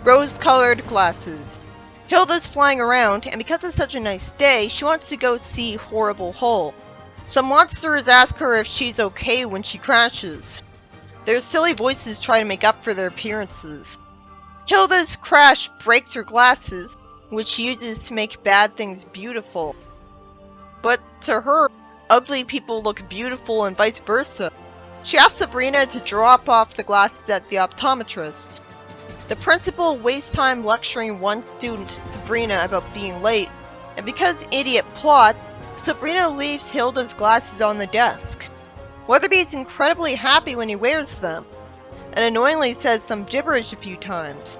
Rose-colored glasses. Hilda's flying around, and because it's such a nice day, she wants to go see Horrible Hole. Some monsters ask her if she's okay when she crashes. Their silly voices try to make up for their appearances. Hilda's crash breaks her glasses, which she uses to make bad things beautiful. But to her, ugly people look beautiful and vice versa. She asks Sabrina to drop off the glasses at the optometrist. The principal wastes time lecturing one student, Sabrina, about being late, and because idiot plot, Sabrina leaves Hilda's glasses on the desk. Weatherby is incredibly happy when he wears them, and annoyingly says some gibberish a few times.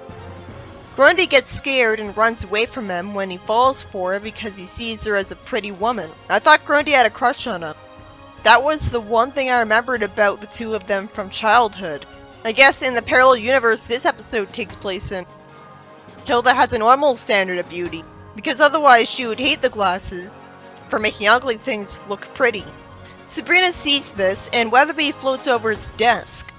Grundy gets scared and runs away from him when he falls for her because he sees her as a pretty woman. I thought Grundy had a crush on him. That was the one thing I remembered about the two of them from childhood. I guess in the parallel universe this episode takes place in, Hilda has a normal standard of beauty, because otherwise she would hate the glasses for making ugly things look pretty. Sabrina sees this, and Weatherby floats over his desk.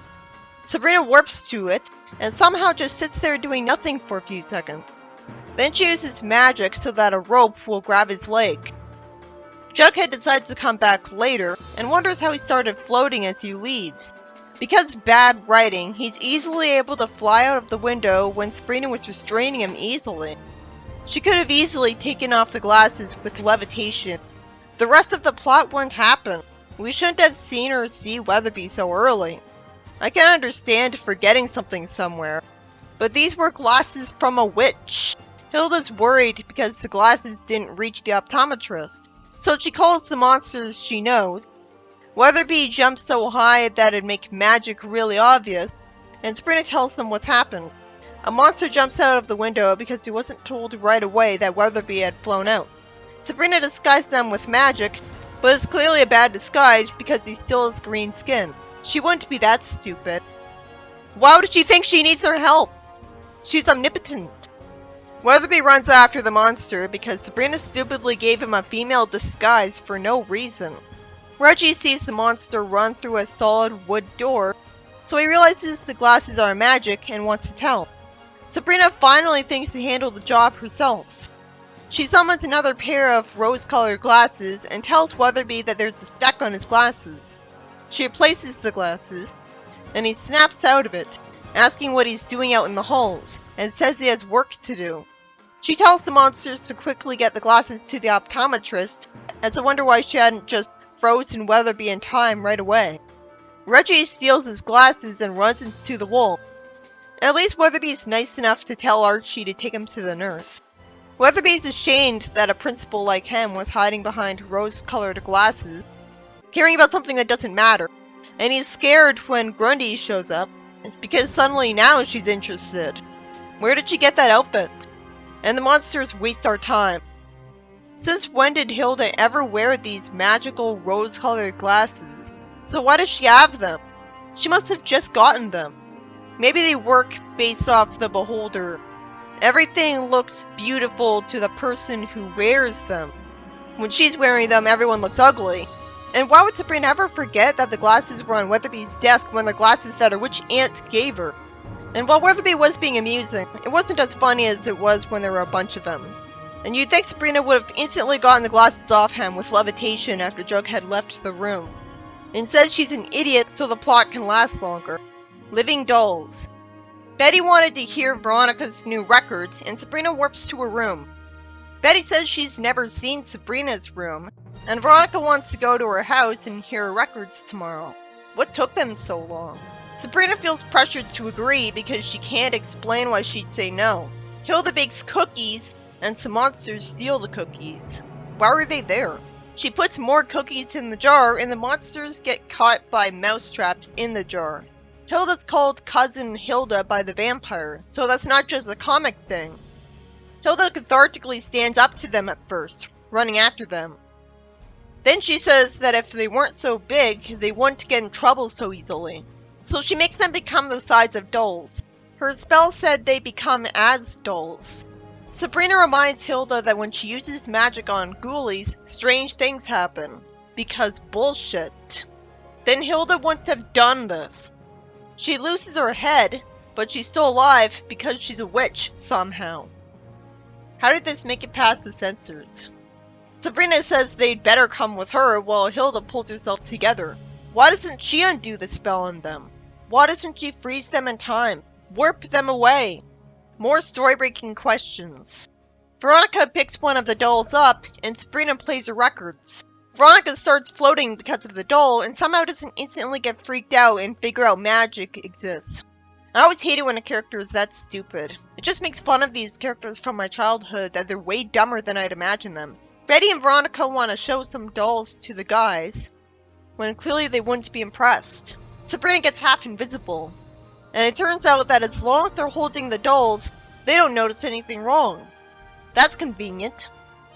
Sabrina warps to it, and somehow just sits there doing nothing for a few seconds. Then she uses magic so that a rope will grab his leg. Jughead decides to come back later, and wonders how he started floating as he leaves. Because bad writing, he's easily able to fly out of the window when Sabrina was restraining him easily. She could have easily taken off the glasses with levitation. The rest of the plot wouldn't happen. We shouldn't have seen her see Weatherby so early. I can understand forgetting something somewhere, but these were glasses from a witch. Hilda's worried because the glasses didn't reach the optometrist, so she calls the monsters she knows. Weatherby jumps so high that it'd make magic really obvious, and Sabrina tells them what's happened. A monster jumps out of the window because he wasn't told right away that Weatherby had flown out. Sabrina disguises them with magic, but it's clearly a bad disguise because he still has green skin. She wouldn't be that stupid. Why would she think she needs their help? She's omnipotent. Weatherby runs after the monster because Sabrina stupidly gave him a female disguise for no reason. Reggie sees the monster run through a solid wood door, so he realizes the glasses are magic and wants to tell. Sabrina finally thinks to handle the job herself. She summons another pair of rose-colored glasses and tells Weatherby that there's a speck on his glasses. She replaces the glasses, and he snaps out of it, asking what he's doing out in the halls, and says he has work to do. She tells the monsters to quickly get the glasses to the optometrist, as I wonder why she hadn't just frozen Weatherby in time right away. Reggie steals his glasses and runs into the wall. At least Weatherby's nice enough to tell Archie to take him to the nurse. Weatherby's ashamed that a principal like him was hiding behind rose-colored glasses, caring about something that doesn't matter, and he's scared when Grundy shows up, because suddenly now she's interested. Where did she get that outfit? And the monsters waste our time. Since when did Hilda ever wear these magical rose-colored glasses? So why does she have them? She must have just gotten them. Maybe they work based off the beholder. Everything looks beautiful to the person who wears them. When she's wearing them, everyone looks ugly. And why would Sabrina ever forget that the glasses were on Weatherby's desk when the glasses that her witch aunt gave her? And while Weatherby was being amusing, it wasn't as funny as it was when there were a bunch of them. And you'd think Sabrina would have instantly gotten the glasses off him with levitation after Jug had left the room. Instead, she's an idiot so the plot can last longer. Living dolls. Betty wanted to hear Veronica's new records, and Sabrina warps to her room. Betty says she's never seen Sabrina's room, and Veronica wants to go to her house and hear her records tomorrow. What took them so long? Sabrina feels pressured to agree because she can't explain why she'd say no. Hilda bakes cookies, and some monsters steal the cookies. Why were they there? She puts more cookies in the jar, and the monsters get caught by mousetraps in the jar. Hilda's called Cousin Hilda by the vampire, so that's not just a comic thing. Hilda cathartically stands up to them at first, running after them. Then she says that if they weren't so big, they wouldn't get in trouble so easily. So she makes them become the size of dolls. Her spell said they become as dolls. Sabrina reminds Hilda that when she uses magic on ghoulies, strange things happen. Because bullshit. Then Hilda wouldn't have done this. She loses her head, but she's still alive because she's a witch, somehow. How did this make it past the censors? Sabrina says they'd better come with her while Hilda pulls herself together. Why doesn't she undo the spell on them? Why doesn't she freeze them in time? Warp them away? More story-breaking questions. Veronica picks one of the dolls up, and Sabrina plays her records. Veronica starts floating because of the doll, and somehow doesn't instantly get freaked out and figure out magic exists. I always hate it when a character is that stupid. It just makes fun of these characters from my childhood that they're way dumber than I'd imagine them. Betty and Veronica want to show some dolls to the guys, when clearly they wouldn't be impressed. Sabrina gets half invisible, and it turns out that as long as they're holding the dolls, they don't notice anything wrong. That's convenient.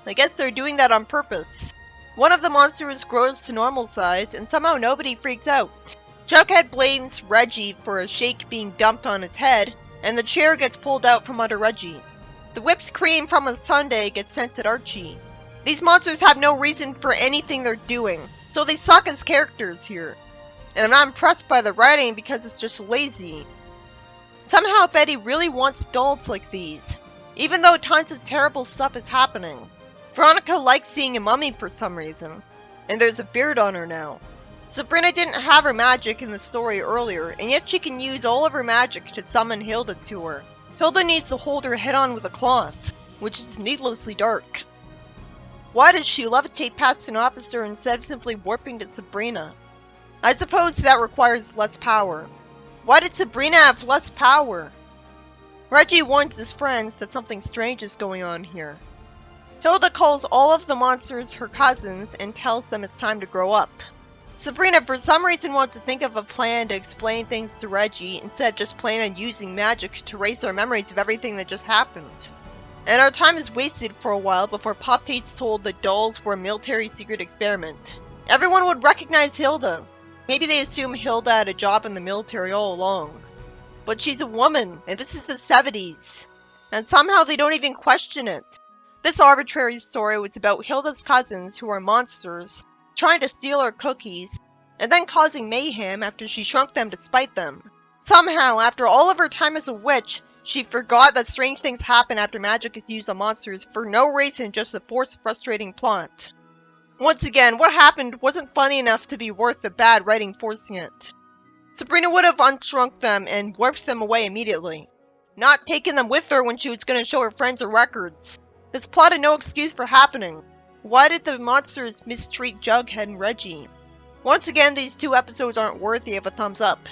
I guess they're doing that on purpose. One of the monsters grows to normal size, and somehow nobody freaks out. Jughead blames Reggie for a shake being dumped on his head, and the chair gets pulled out from under Reggie. The whipped cream from a sundae gets sent at Archie. These monsters have no reason for anything they're doing, so they suck as characters here. And I'm not impressed by the writing because it's just lazy. Somehow Betty really wants dolls like these, even though tons of terrible stuff is happening. Veronica likes seeing a mummy for some reason, and there's a beard on her now. Sabrina didn't have her magic in the story earlier, and yet she can use all of her magic to summon Hilda to her. Hilda needs to hold her head on with a cloth, which is needlessly dark. Why does she levitate past an officer instead of simply warping to Sabrina? I suppose that requires less power. Why did Sabrina have less power? Reggie warns his friends that something strange is going on here. Hilda calls all of the monsters her cousins and tells them it's time to grow up. Sabrina for some reason wants to think of a plan to explain things to Reggie instead of just planning on using magic to erase their memories of everything that just happened. And our time is wasted for a while before Pop-Tate's told the dolls were a military secret experiment. Everyone would recognize Hilda. Maybe they assume Hilda had a job in the military all along. But she's a woman, and this is the 70s. And somehow they don't even question it. This arbitrary story was about Hilda's cousins, who are monsters, trying to steal her cookies, and then causing mayhem after she shrunk them to spite them. Somehow, after all of her time as a witch, she forgot that strange things happen after magic is used on monsters for no reason, just to force a frustrating plot. Once again, what happened wasn't funny enough to be worth the bad writing forcing it. Sabrina would have unshrunk them and warped them away immediately, not taken them with her when she was going to show her friends her records. This plot had no excuse for happening. Why did the monsters mistreat Jughead and Reggie? Once again, these two episodes aren't worthy of a thumbs up.